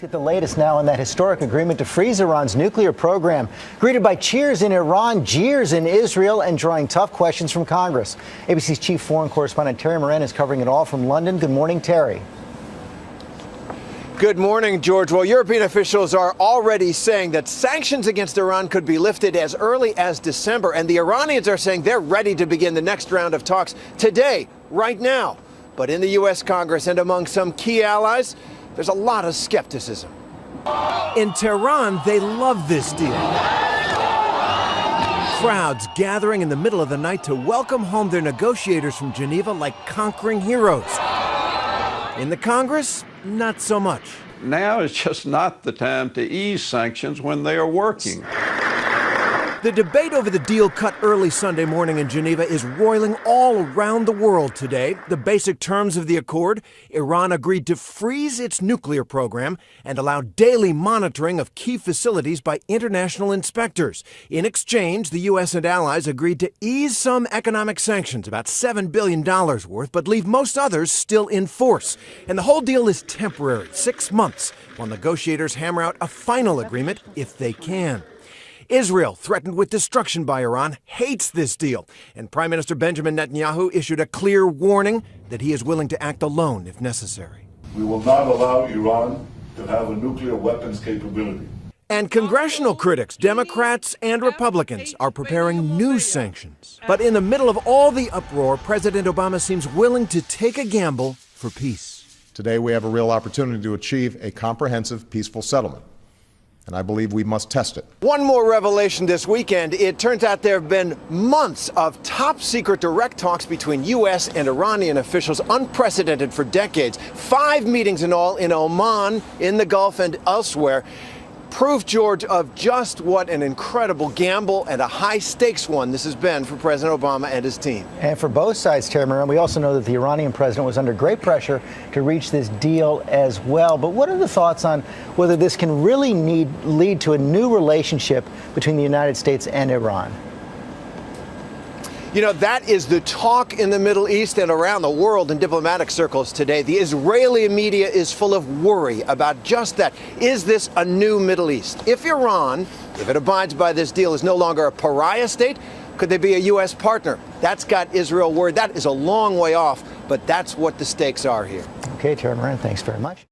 Get the latest now on that historic agreement to freeze Iran's nuclear program. Greeted by cheers in Iran, jeers in Israel, and drawing tough questions from Congress. ABC's chief foreign correspondent Terry Moran is covering it all from London. Good morning, Terry. Good morning, George. Well, European officials are already saying that sanctions against Iran could be lifted as early as December, and the Iranians are saying they're ready to begin the next round of talks today, right now. But in the U.S. Congress and among some key allies, there's a lot of skepticism. In Tehran, they love this deal. Crowds gathering in the middle of the night to welcome home their negotiators from Geneva like conquering heroes. In the Congress, not so much. Now is just not the time to ease sanctions when they are working. The debate over the deal cut early Sunday morning in Geneva is roiling all around the world today. The basic terms of the accord: Iran agreed to freeze its nuclear program and allow daily monitoring of key facilities by international inspectors. In exchange, the U.S. and allies agreed to ease some economic sanctions, about $7 billion worth, but leave most others still in force. And the whole deal is temporary, 6 months, while negotiators hammer out a final agreement if they can. Israel, threatened with destruction by Iran, hates this deal, and Prime Minister Benjamin Netanyahu issued a clear warning that he is willing to act alone if necessary. We will not allow Iran to have a nuclear weapons capability. And congressional critics, Democrats and Republicans, are preparing new sanctions. But in the middle of all the uproar, President Obama seems willing to take a gamble for peace. Today we have a real opportunity to achieve a comprehensive, peaceful settlement. And I believe we must test it. One more revelation this weekend. It turns out there have been months of top-secret direct talks between U.S. and Iranian officials, unprecedented for decades. 5 meetings in all in Oman, in the Gulf, and elsewhere. Proof, George, of just what an incredible gamble and a high-stakes one this has been for President Obama and his team. And for both sides, Terry Moran, we also know that the Iranian president was under great pressure to reach this deal as well. But what are the thoughts on whether this can really lead to a new relationship between the United States and Iran? You know, that is the talk in the Middle East and around the world in diplomatic circles today. The Israeli media is full of worry about just that. Is this a new Middle East? If Iran, if it abides by this deal, is no longer a pariah state, could they be a U.S. partner? That's got Israel worried. That is a long way off, but that's what the stakes are here. Okay, Terry Moran, thanks very much.